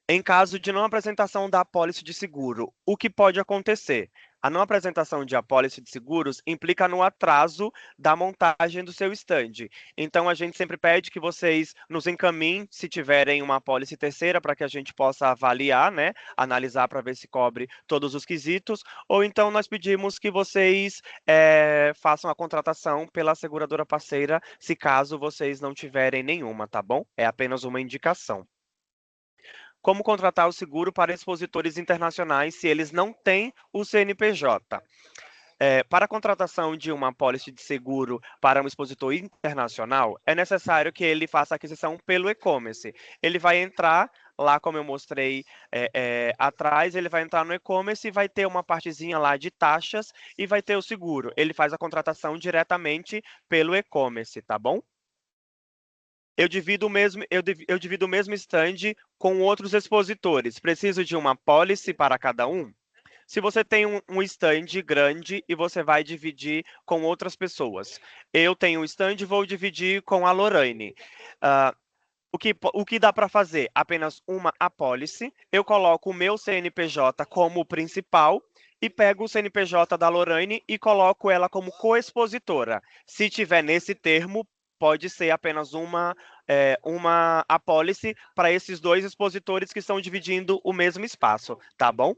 Em caso de não apresentação da apólice de seguro, o que pode acontecer? A não apresentação de apólice de seguros implica no atraso da montagem do seu stand. Então, a gente sempre pede que vocês nos encaminhem, se tiverem uma apólice terceira, para que a gente possa avaliar, né? Analisar para ver se cobre todos os quesitos. Ou então, nós pedimos que vocês façam a contratação pela seguradora parceira, se caso vocês não tiverem nenhuma, tá bom? É apenas uma indicação. Como contratar o seguro para expositores internacionais se eles não têm o CNPJ? Para a contratação de uma apólice de seguro para um expositor internacional, é necessário que ele faça a aquisição pelo e-commerce. Ele vai entrar lá, como eu mostrei atrás, ele vai entrar no e-commerce e vai ter uma partezinha lá de taxas e vai ter o seguro. Ele faz a contratação diretamente pelo e-commerce, tá bom? Eu divido o mesmo stand com outros expositores. Preciso de uma apólice para cada um? Se você tem um stand grande e você vai dividir com outras pessoas. Eu tenho um stand e vou dividir com a Lorraine. O que dá para fazer? Apenas uma apólice. Eu coloco o meu CNPJ como principal e pego o CNPJ da Lorraine e coloco ela como coexpositora. Se tiver nesse termo, pode ser apenas uma apólice para esses 2 expositores que estão dividindo o mesmo espaço, tá bom?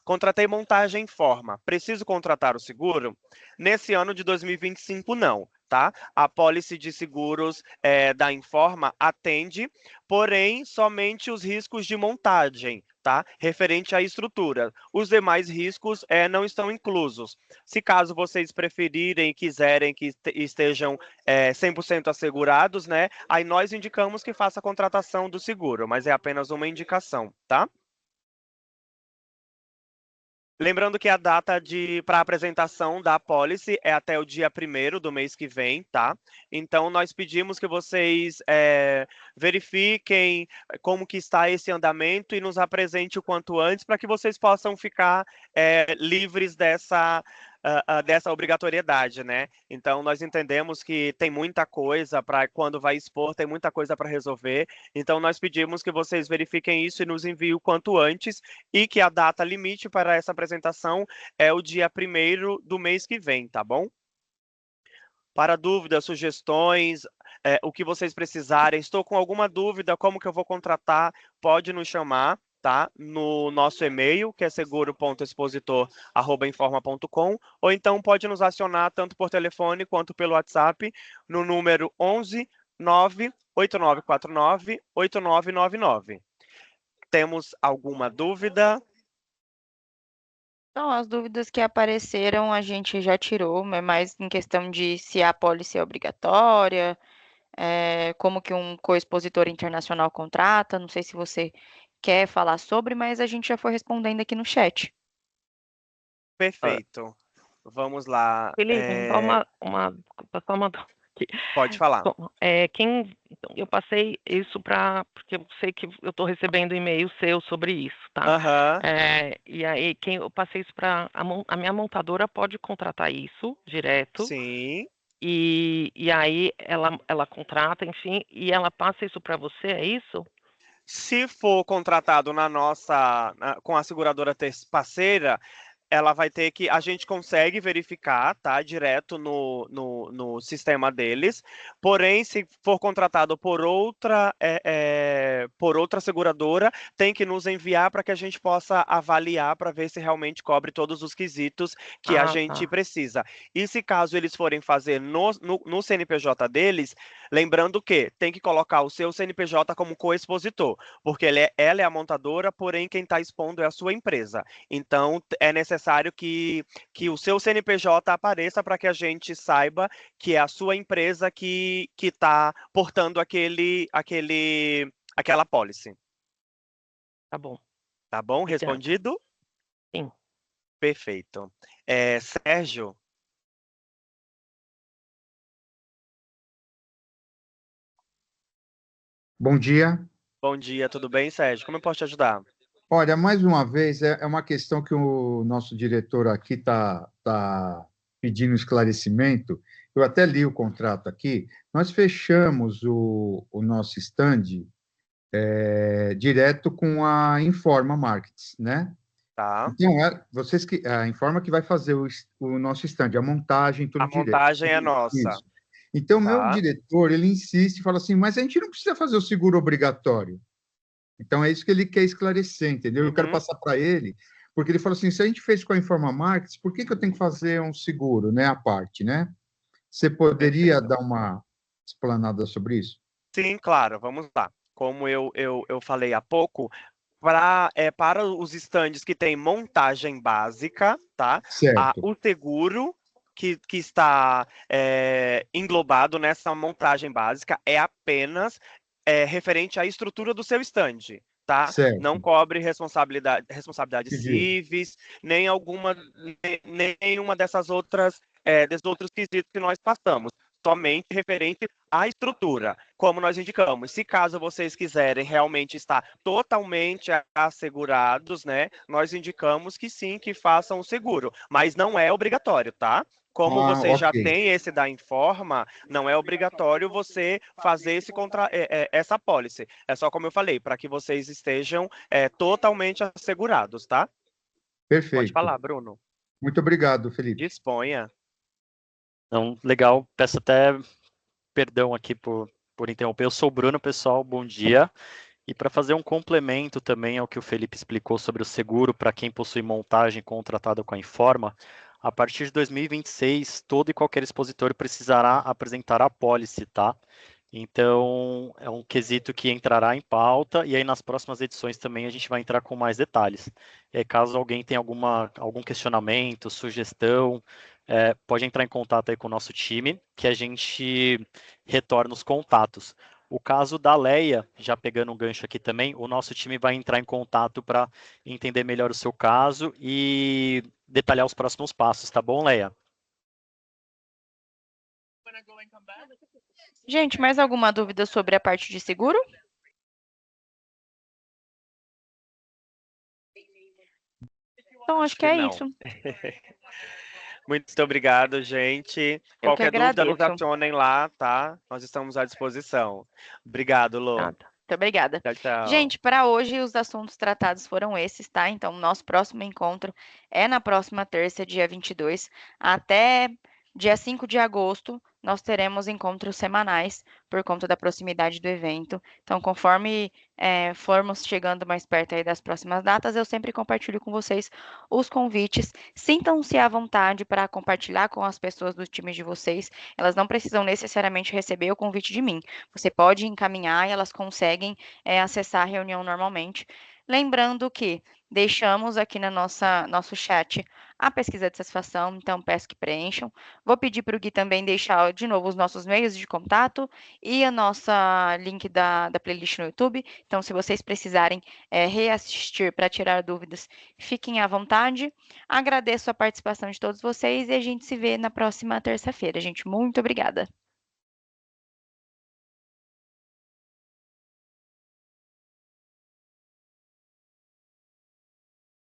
Contratei montagem em forma. Preciso contratar o seguro? Nesse ano de 2025, não, tá? A apólice de seguros da Informa atende, porém, somente os riscos de montagem, tá? Referente à estrutura. Os demais riscos não estão inclusos. Se caso vocês preferirem e quiserem que estejam 100% assegurados, né? Aí nós indicamos que faça a contratação do seguro, mas é apenas uma indicação, tá? Lembrando que a data para apresentação da apólice é até o dia 1º do mês que vem, tá? Então, nós pedimos que vocês verifiquem como que está esse andamento e nos apresente o quanto antes para que vocês possam ficar livres dessa obrigatoriedade, né? Então, nós entendemos que tem muita coisa para quando vai expor, tem muita coisa para resolver. Então, nós pedimos que vocês verifiquem isso e nos enviem o quanto antes e que a data limite para essa apresentação é o dia 1º do mês que vem, tá bom? Para dúvidas, sugestões, o que vocês precisarem, estou com alguma dúvida, como que eu vou contratar, pode nos chamar, tá? No nosso e-mail, que é seguro.expositor@informa.com, ou então pode nos acionar tanto por telefone quanto pelo WhatsApp no número 11 98949 8999. Temos alguma dúvida? Então, as dúvidas que apareceram a gente já tirou, mas mais em questão de se a apólice é obrigatória, como que um coexpositor internacional contrata, não sei se você quer falar sobre, mas a gente já foi respondendo aqui no chat. Perfeito. Vamos lá. Felipe, só uma Pode falar. Bom, então, eu passei isso porque eu sei que eu estou recebendo e-mail seu sobre isso, tá? Aham. E aí, eu passei isso para a minha montadora pode contratar isso direto, Sim. e aí ela contrata, enfim, e ela passa isso para você, é isso? Se for contratado com a seguradora parceira, ela vai ter que. A gente consegue verificar, tá? Direto no sistema deles. Porém, se for contratado por outra seguradora, tem que nos enviar para que a gente possa avaliar para ver se realmente cobre todos os quesitos que a gente Tá. precisa. E se caso eles forem fazer no CNPJ deles, lembrando que tem que colocar o seu CNPJ como co-expositor, porque ela é a montadora, porém quem está expondo é a sua empresa. Então, é necessário que o seu CNPJ apareça para que a gente saiba que é a sua empresa que está portando aquela policy. Tá bom. Tá bom? Obrigada. Respondido? Sim. Perfeito. Sérgio? Bom dia. Bom dia, tudo bem, Sérgio? Como eu posso te ajudar? Olha, mais uma vez, é uma questão que o nosso diretor aqui está pedindo esclarecimento. Eu até li o contrato aqui. Nós fechamos o nosso stand direto com a Informa Markets, né? Tá. Então, a Informa que vai fazer o nosso stand, a montagem, tudo A direto. montagem é nossa. Isso. Então, meu Tá. diretor, ele insiste e fala assim, mas a gente não precisa fazer o seguro obrigatório. Então, é isso que ele quer esclarecer, entendeu? Eu quero passar para ele, porque ele falou assim, se a gente fez com a Informa Markets, por que eu tenho que fazer um seguro, né, à parte, né? Você poderia dar uma explanada sobre isso? Sim, claro, vamos lá. Como eu falei há pouco, para os estandes que têm montagem básica, tá? Certo. O seguro que está englobado nessa montagem básica é apenas referente à estrutura do seu stand, tá? Certo. Não cobre responsabilidades Entendi. cíveis, nem nenhuma desses outros quesitos que nós passamos. Somente referente à estrutura, como nós indicamos. Se caso vocês quiserem realmente estar totalmente assegurados, né, nós indicamos que sim, que façam o seguro, mas não é obrigatório, tá? Como você já ok. tem esse da Informa, não é obrigatório você fazer essa policy. É só como eu falei, para que vocês estejam totalmente assegurados, tá? Perfeito. Pode falar, Bruno. Muito obrigado, Felipe. Disponha. Então, legal. Peço até perdão aqui por interromper. Eu sou o Bruno, pessoal. Bom dia. E para fazer um complemento também ao que o Felipe explicou sobre o seguro para quem possui montagem contratada com a Informa, a partir de 2026, todo e qualquer expositor precisará apresentar a apólice, tá? Então, é um quesito que entrará em pauta, e aí nas próximas edições também a gente vai entrar com mais detalhes. E aí, caso alguém tenha algum questionamento, sugestão, pode entrar em contato aí com o nosso time, que a gente retorna os contatos. O caso da Leia, já pegando um gancho aqui também, o nosso time vai entrar em contato para entender melhor o seu caso e detalhar os próximos passos, tá bom, Leia? Gente, mais alguma dúvida sobre a parte de seguro? Então, acho que é Não. isso. Muito obrigado, gente. Eu que Qualquer dúvida, nos agradeço. acionem lá, tá? Nós estamos à disposição. Obrigado, Lô. Muito obrigada. Tchau, tchau. Gente, para hoje os assuntos tratados foram esses, tá? Então, nosso próximo encontro é na próxima terça, dia 22, até dia 5 de agosto. Nós teremos encontros semanais por conta da proximidade do evento. Então, conforme formos chegando mais perto aí das próximas datas, eu sempre compartilho com vocês os convites. Sintam-se à vontade para compartilhar com as pessoas do time de vocês. Elas não precisam necessariamente receber o convite de mim. Você pode encaminhar e elas conseguem acessar a reunião normalmente. Lembrando que deixamos aqui no nosso chat a pesquisa de satisfação, então peço que preencham. Vou pedir para o Gui também deixar de novo os nossos meios de contato e a nossa link da playlist no YouTube. Então, se vocês precisarem reassistir para tirar dúvidas, fiquem à vontade. Agradeço a participação de todos vocês e a gente se vê na próxima terça-feira, gente. Muito obrigada.